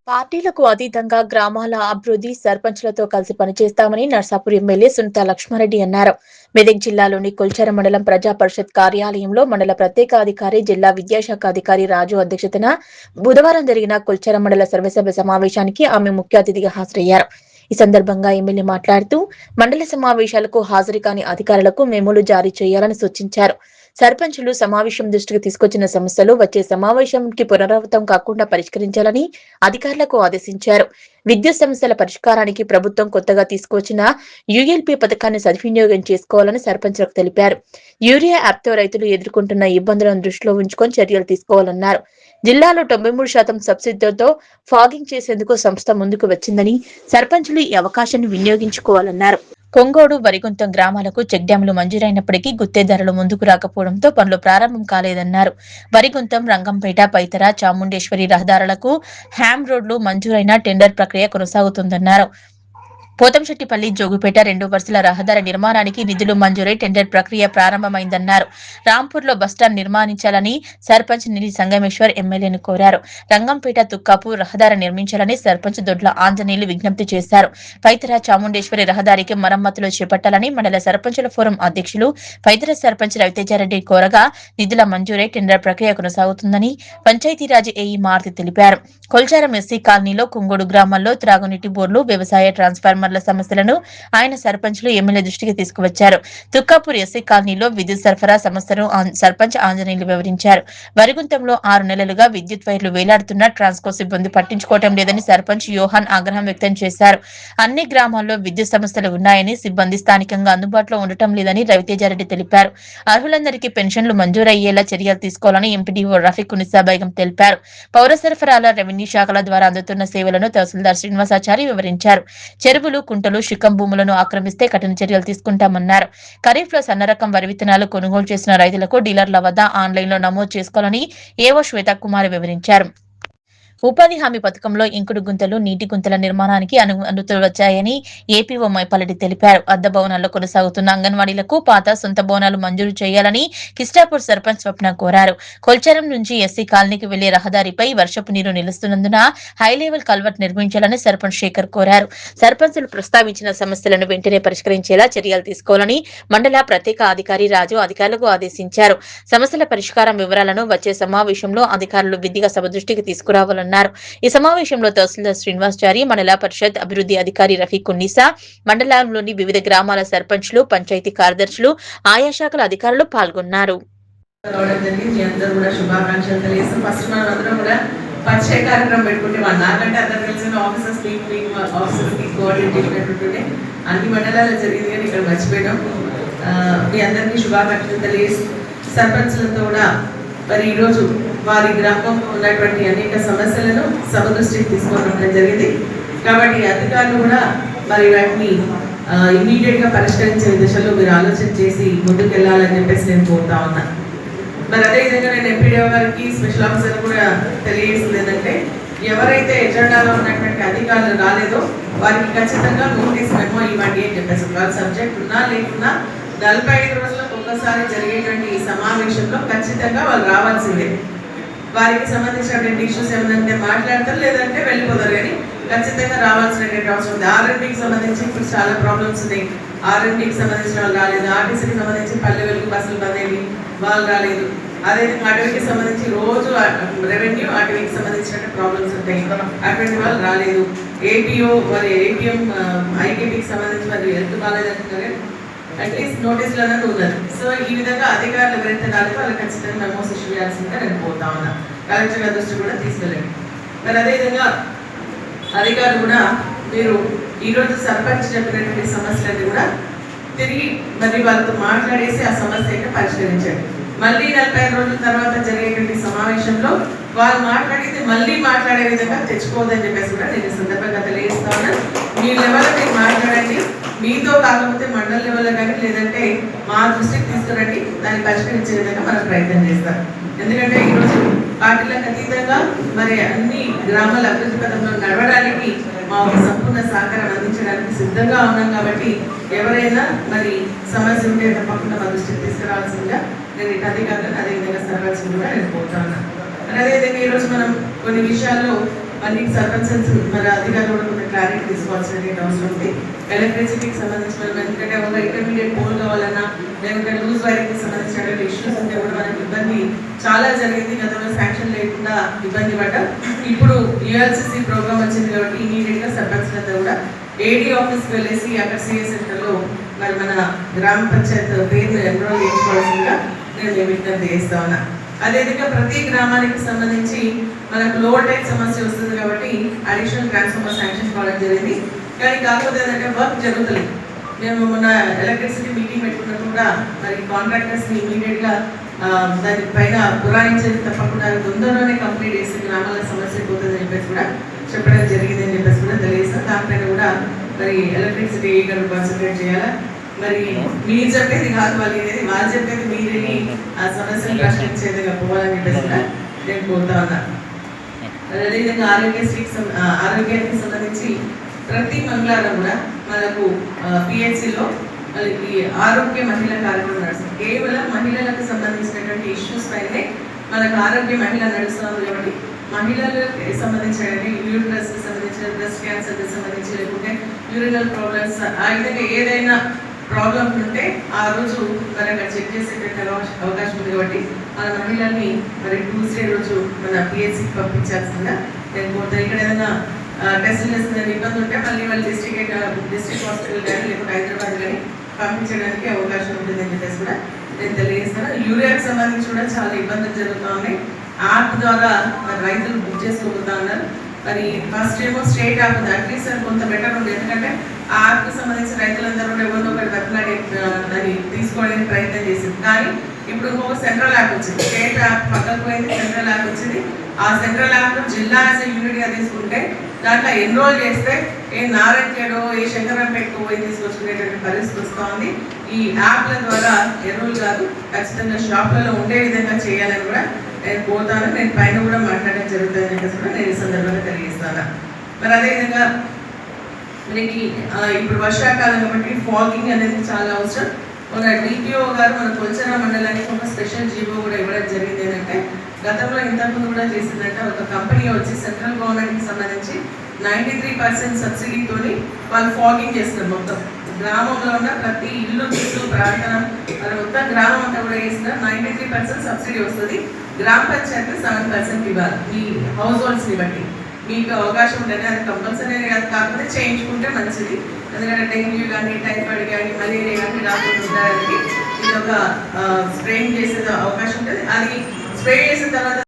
పార్టీలకు అతీతంగా గ్రామాల అభివృద్ధి సర్పంచ్లతో కలిసి పనిచేస్తామని నర్సాపూర్ ఎమ్మెల్యే సునీత లక్ష్మారెడ్డి అన్నారు. మెదక్ జిల్లాలోని కొల్చార మండలం ప్రజా పరిషత్ కార్యాలయంలో మండల ప్రత్యేక అధికారి జిల్లా విద్యాశాఖ అధికారి రాజు అధ్యక్షతన బుధవారం జరిగిన కొల్చార మండల సర్వసభ్య సమావేశానికి ఆమె ముఖ్య అతిథిగా హాజరయ్యారు. ఈ సందర్భంగా ఎమ్మెల్యే మాట్లాడుతూ మండల సమావేశాలకు హాజరు కాని అధికారులకు మెమోలు జారీ చేయాలని సూచించారు. సర్పంచులు సమావేశం దృష్టికి తీసుకొచ్చిన సమస్యలు వచ్చే సమావేశంకి పునరావృతం కాకుండా పరిష్కరించాలని అధికారులకు ఆదేశించారు. విద్యుత్ సమస్యల పరిష్కారానికి ప్రభుత్వం కొత్తగా తీసుకొచ్చిన యుఎల్పీ పథకాన్ని సద్వినియోగం చేసుకోవాలని సర్పంచులకు తెలిపారు. యూరియా యాప్తో రైతులు ఎదుర్కొంటున్న ఇబ్బందులను దృష్టిలో ఉంచుకొని చర్యలు తీసుకోవాలన్నారు. జిల్లాలో 93% సబ్సిడీతో ఫాగింగ్ చేసేందుకు సంస్థ ముందుకు వచ్చిందని సర్పంచులు ఈ అవకాశాన్ని వినియోగించుకోవాలన్నారు. కొంగోడు, వరిగుంతం గ్రామాలకు చెక్ డ్యాంలు మంజూరైనప్పటికీ గుత్తేదారులు ముందుకు రాకపోవడంతో పనులు ప్రారంభం కాలేదన్నారు. వరిగుంతం, రంగంపేట, పైతర, చాముండేశ్వరి రహదారులకు హ్యామ్ రోడ్లు మంజూరైన టెండర్ ప్రక్రియ కొనసాగుతుందన్నారు. పోతంశెట్టిపల్లి, జోగుపేట 2 వరుసల రహదారి నిర్మాణానికి నిధులు మంజూరై టెండర్ ప్రక్రియ ప్రారంభమైందన్నారు. రాంపూర్లో బస్టాండ్ నిర్మాణించాలని సర్పంచ్ నిధి సంగమేశ్వర్ ఎమ్మెల్యేను కోరారు. రంగంపేట, తుక్కాపూర్ రహదారి నిర్మించాలని సర్పంచ్ దొడ్ల ఆంజనేయులు విజ్ఞప్తి చేశారు. పైతర, చాముండేశ్వరి రహదారికి మరమ్మతులు చేపట్టాలని మండల సర్పంచుల ఫోరం అధ్యక్షులు పైతర సర్పంచ్ రవితేజారెడ్డి కోరగా నిధుల మంజూరై టెండర్ ప్రక్రియ కొనసాగుతుందని పంచాయతీరాజ్ ఏఈ మారుతి తెలిపారు. కొల్చారం ఎస్సీ కాలనీలో కుంగోడు గ్రామాల్లో త్రాగునీటి బోర్లు, వ్యవసాయ ట్రాన్స్ఫార్మర్ల సమస్యలను ఆయన సర్పంచులు ఎమ్మెల్యే దృష్టికి తీసుకువచ్చారు. తుక్కాపూర్ ఎస్సీ కాలనీలో విద్యుత్ సరఫరా సమస్యను సర్పంచ్ ఆంజనేయులు వివరించారు. వరిగుంతంలో 6 నెలలుగా విద్యుత్ వైర్లు వేలాడుతున్న ట్రాన్స్కో సిబ్బంది పట్టించుకోవటం లేదని సర్పంచ్ యోహాన్ ఆగ్రహం వ్యక్తం చేశారు. అన్ని గ్రామాల్లో విద్యుత్ సమస్యలు ఉన్నాయని, సిబ్బంది స్థానికంగా అందుబాటులో ఉండటం లేదని రవితేజారెడ్డి తెలిపారు. అర్హులందరికీ పెన్షన్లు మంజూరయ్యేలా చర్యలు తీసుకోవాలని ఎంపీడీఓ రఫీక్ ఉన్నీసా బేగం తెలిపారు. పౌర సరఫరాల, రెవెన్యూ శాఖల ద్వారా అందుతున్న సేవలను తహసీల్దార్ శ్రీనివాసాచారి వివరించారు. చెరువులు, కుంటలు, శిఖం భూములను ఆక్రమిస్తే కఠిన చర్యలు తీసుకుంటామన్నారు. ఖరీఫ్లో సన్నరకం వరి విత్తనాలు కొనుగోలు చేసిన రైతులకు డీలర్ల వద్ద ఆన్లైన్లో నమోదు చేసుకోవాలని ఏవో శ్వేతకుమారి వివరించారు. ఉపాధి హామీ పథకంలో ఇంకుడు గుంతలు, నీటి గుంతల నిర్మాణానికి అనుమతులు వచ్చాయని ఏపీఓ మైపాలరెడ్డి తెలిపారు. అద్దె భవనాల్లో కొనసాగుతున్న అంగన్వాడీలకు పాత, సొంత భవనాలు మంజూరు చేయాలని కిస్టాపూర్ సర్పంచ్ స్వప్న కోరారు. కొల్చారం నుంచి ఎస్సీ కాలనీకి వెళ్లే రహదారిపై వర్షపు నీరు నిలుస్తున్నందున హైలెవెల్ కల్వర్ట్ నిర్మించాలని సర్పంచ్ శేఖర్ కోరారు. సర్పంచులు ప్రస్తావించిన సమస్యలను వెంటనే పరిష్కరించేలా చర్యలు తీసుకోవాలని మండల ప్రత్యేక అధికారి రాజు అధికారులకు ఆదేశించారు. సమస్యల పరిష్కారం వివరాలను వచ్చే సమావేశంలో అధికారులు విధిగా సభ దృష్టికి తీసుకురావాలన్నారు. ఈ సమావేశంలో తహసీల్దార్ శ్రీనివాసాచారి, మండల పరిషత్ అభివృద్ధి అధికారి రఫీక్ ఉన్నీసా, మండలంలోని వివిధ గ్రామాల సర్పంచ్లు, పంచాయతీ కార్యదర్శులు, ఆయా శాఖల అధికారులు పాల్గొన్నారు. పరిచయ కార్యక్రమం పెట్టుకుంటే నాకంటే అందరు కలిసిన ఆఫీసర్స్ అన్ని మండలాల్లో జరిగింది కానీ ఇక్కడ మర్చిపోయాం. మీ అందరికీ శుభాకాంక్షలు తెలియజేసి సర్పంచ్లతో కూడా మరి ఈరోజు వారి గ్రామంలో ఉన్నటువంటి అనేక సమస్యలను సభ దృష్టికి తీసుకోవడం జరిగింది. కాబట్టి అధికారులు కూడా మరి వాటిని ఇమీడియట్గా పరిష్కరించే దిశలో మీరు ఆలోచన చేసి ముందుకు వెళ్ళాలని చెప్పేసి నేను కోరుతా ఉన్నా. మరి అదేవిధంగా నేను ఎంపీడీఓ గారికి, స్పెషల్ ఆఫీసర్ కూడా తెలియజేసింది ఏంటంటే ఎవరైతే ఎజెండాలో ఉన్నటువంటి అధికారులు రాలేదో వారికి ఖచ్చితంగా నోటీస్ మెమో ఇవ్వండి అని చెప్పేసి వాళ్ళ సబ్జెక్ట్ ఉన్నా లేకున్నా 45 రోజులకు ఒక్కసారి జరిగేటువంటి ఈ సమావేశంలో ఖచ్చితంగా వాళ్ళు రావాల్సిందే. వారికి సంబంధించినటువంటి ఇష్యూస్ ఏమంటే మాట్లాడతారు, లేదంటే వెళ్ళిపోతారు, కానీ ఖచ్చితంగా రావాల్సినటువంటి అవసరం ఉంది. ఆర్ఎండ్కి సంబంధించి ఇప్పుడు చాలా ప్రాబ్లమ్స్ ఉన్నాయి. ఆర్ఎండ్కి సంబంధించిన వాళ్ళు రాలేదు. ఆర్టీసీకి సంబంధించి పల్లె వెలుగు బస్సులు బందేవి వాళ్ళు రాలేదు. అదేవిధంగా అటవీకి సంబంధించి రోజు రెవెన్యూ, అటవీకి సంబంధించిన ప్రాబ్లమ్స్ ఉంటాయి, అటువంటి వాళ్ళు రాలేదు. ఏపీఓ మరి ఏపీఎం, ఐటీపీకి సంబంధించి మరి హెల్త్ కాలేదంటున్నారు, అట్లీస్ట్ నోటీసులు అన్నది ఉన్నది. సో ఈ విధంగా అధికారులు ఎవరైతే రాలేదో వాళ్ళకి ఖచ్చితంగా మెమోస్ ఇష్యూ చేయాల్సిందిగా నేను పోతా ఉన్నా. కలెక్టర్ గారి దృష్టి కూడా తీసుకెళ్ళండి. మరి అదేవిధంగా అధికారులు కూడా మీరు ఈరోజు సర్పంచ్ చెప్పినటువంటి సమస్యలన్నీ కూడా తిరిగి మరి వాళ్ళతో మాట్లాడేసి ఆ సమస్యని పరిష్కరించండి. మళ్ళీ 45 రోజుల తర్వాత జరిగేటువంటి సమావేశంలో వాళ్ళు మాట్లాడితే మళ్ళీ మాట్లాడే విధంగా తెచ్చుకోవద్దని చెప్పేసి కూడా నేను సందర్భంగా తెలియజేస్తా ఉన్నాను. మీ లెవెల్లో మీరు మాట్లాడండి, మీతో కాకపోతే మండల లెవెల్లో కానీ లేదంటే మా దృష్టికి తీసుకురండి, దాన్ని పరిష్కరించే విధంగా మనం ప్రయత్నం చేస్తాం. ఎందుకంటే ఈరోజు పార్టీలకు అతీతంగా మరి అన్ని గ్రామాల అభివృద్ధి పథంలో నడవడానికి మా సంపూర్ణ సహకారం అందించడానికి సిద్ధంగా ఉన్నాం. కాబట్టి ఎవరైనా మరి సమస్య ఉంటే తప్పకుండా మా దృష్టికి తీసుకురావాల్సిందిగా నేను ఇటు అధికారులను అదేవిధంగా సర్పంచ్ కూడా నేను కోరుతా ఉన్నాను. అదేవిధంగా ఈరోజు మనం కొన్ని విషయాల్లో మళ్ళీ సర్పంచెస్ మన అధికారులు కూడా కొంచెం క్లారిటీ తీసుకోవాల్సిన అవసరం ఉంది. ఎలక్ట్రిసిటీకి సంబంధించిన ఎందుకంటే ఒక ఇంటర్మీడియట్ పోల్ కావాలన్నా లేదంటే లూజ్ వైరింగ్కి సంబంధించిన ఇష్యూస్ ఉంటే కూడా మనకి ఇబ్బంది చాలా జరిగింది. గతంలో శాంక్షన్ లేకుండా ఇబ్బంది పడ్డాం. ఇప్పుడు యూఎల్సిసి ప్రోగ్రామ్ వచ్చింది కాబట్టి ఇమీడియట్గా సర్పంచ్లంతా కూడా ఏడీ ఆఫీస్కి వెళ్ళేసి అక్కడ సిఏ సెంటర్లో మరి మన గ్రామ పంచాయత్ పేరు ఎన్రోల్ చేయించుకోవాల్సిందిగా నేను విజ్ఞప్తి చేస్తా ఉన్నా. అదేవిధంగా ప్రతి గ్రామానికి సంబంధించి మనకు లో టైప్ సమస్య వస్తుంది కాబట్టి అడిషనల్ ట్రాన్స్ఫార్మర్ శాంక్షన్ కావడం జరిగింది. కానీ కాకపోతే ఏంటంటే వర్క్ జరుగుతుంది. మేము మొన్న ఎలక్ట్రిసిటీ మీటింగ్ పెట్టుకున్నప్పుడు కూడా మరి కాంట్రాక్టర్స్ని ఇమీడియట్గా దానిపైన పురాయించేది తప్పకుండా తొందరలోనే కంప్లీట్ చేసి గ్రామాల సమస్య పోతుందని చెప్పేసి కూడా చెప్పడం జరిగిందని చెప్పేసి కూడా తెలియజేస్తాం. దానిపైన కూడా మరి ఎలక్ట్రిసిటీ గారు కాన్సన్ట్రేట్ చేయాలా. మరి మీరు చెప్పేది కాదు వాళ్ళు అనేది, వాళ్ళు చెప్పేది మీరేని ఆ సమస్యలు పరిష్కరించేదిగా పోవాలని చెప్పేసి కూడా నేను కోరుతా ఉన్నా. అదేవిధంగా ఆరోగ్యానికి సంబంధించి ప్రతి మంగళవారం కూడా మనకు పిహెచ్సిలో మనకి ఆరోగ్య మహిళా కార్యక్రమం నడుస్తుంది. కేవలం మహిళలకు సంబంధించినటువంటి ఇష్యూస్ పైనే మనకు ఆరోగ్య మహిళ నడుస్తుంది కాబట్టి మహిళలకు సంబంధించినటువంటి యూట్రస్కి సంబంధించిన బ్రెస్ట్ క్యాన్సర్కి సంబంధించి లేకుంటే యూరినల్ ప్రాబ్లమ్స్ ఆ విధంగా ఏదైనా ప్రాబ్లమ్ ఉంటే ఆ రోజు మరి అక్కడ చెక్ చేసేటువంటి అవకాశం ఉంది కాబట్టి మన మహిళల్ని మరి ట్యూస్డే రోజు మన పిహెచ్సికి పంపించాల్సిందిగా నేను కోరుతాను. ఇక్కడ ఏదైనా టెస్టులు చేస్తున్న ఇబ్బంది ఉంటే మళ్ళీ వాళ్ళు డిస్ట్రిక్ట్ హాస్పిటల్ కానీ లేకపోతే హైదరాబాద్ కానీ పంపించడానికి అవకాశం ఉంటుందని చెప్పేసి కూడా నేను తెలియజేస్తాను. యూరియాకి సంబంధించి కూడా చాలా ఇబ్బందులు జరుగుతూ ఉన్నాయి. యాప్ ద్వారా మరి రైతులు బుక్ చేసుకోబోతా ఉన్నారు. మరి ఫస్ట్ ఏమో స్టేట్ యాప్ ఉంది, అట్లీస్ట్ అది కొంత బెటర్ ఉంది. ఎందుకంటే ఆ యాప్కి సంబంధించిన రైతులందరూ కూడా ఎవరినో ఒకటి బతిలాడి దాన్ని తీసుకోవడానికి ప్రయత్నం చేసింది. కానీ ఇప్పుడు ఇంకొక సెంట్రల్ యాప్ వచ్చింది. స్టేట్ యాప్ పక్కకు పోయింది, సెంట్రల్ యాప్ వచ్చింది. ఆ సెంట్రల్ యాప్ జిల్లా యాజ్ యూనిట్గా తీసుకుంటే దాంట్లో ఎన్రోల్ చేస్తే ఏ నారాయణఖేడో ఏ శంకరంపేటకో పోయి తీసుకొచ్చుకునేటువంటి పరిస్థితి వస్తూ ఉంది. ఈ యాప్ల ద్వారా ఎన్రోల్ కాదు, ఖచ్చితంగా షాప్లలో ఉండే విధంగా చేయాలని కూడా నేను కోరుతాను. నేను పైన కూడా మాట్లాడడం జరుగుతుందని చెప్పేసి కూడా నేను ఈ సందర్భంగా తెలియజేస్తాను. మరి అదేవిధంగా మనకి ఇప్పుడు వర్షాకాలం కాబట్టి ఫాగింగ్ అనేది చాలా అవసరం. మన డిపిఓ గారు మన కొల్చరా మండలానికి ఒక స్పెషల్ జీవో కూడా ఇవ్వడం జరిగింది. ఏంటంటే గతంలో ఇంతకుముందు కూడా చేసిందంటే ఒక కంపెనీ వచ్చి సెంట్రల్ గవర్నమెంట్కి సంబంధించి 93% సబ్సిడీతోని వాళ్ళు ఫాగింగ్ చేస్తున్నారు. మొత్తం గ్రామంలో ఉన్న ప్రతి ఇల్లు చుట్టూ ప్రాంతం మన మొత్తం గ్రామం అంతా కూడా చేసిన 93% సబ్సిడీ వస్తుంది. గ్రామ పంచాయతీ 7% ఇవ్వాలి మీ హౌస్ హోల్డ్స్ని బట్టి. మీకు అవకాశం ఉంటుంది, అది కంపల్సరీ కాకపోతే చేయించుకుంటే మంచిది. ఎందుకంటే డెంగ్యూ కానీ టైఫాయిడ్ కానీ మలేరియా కానీ రాకుండా ఉండడానికి ఇది ఒక స్ప్రేయింగ్ చేసే అవకాశం ఉంటుంది. అది స్ప్రే చేసిన తర్వాత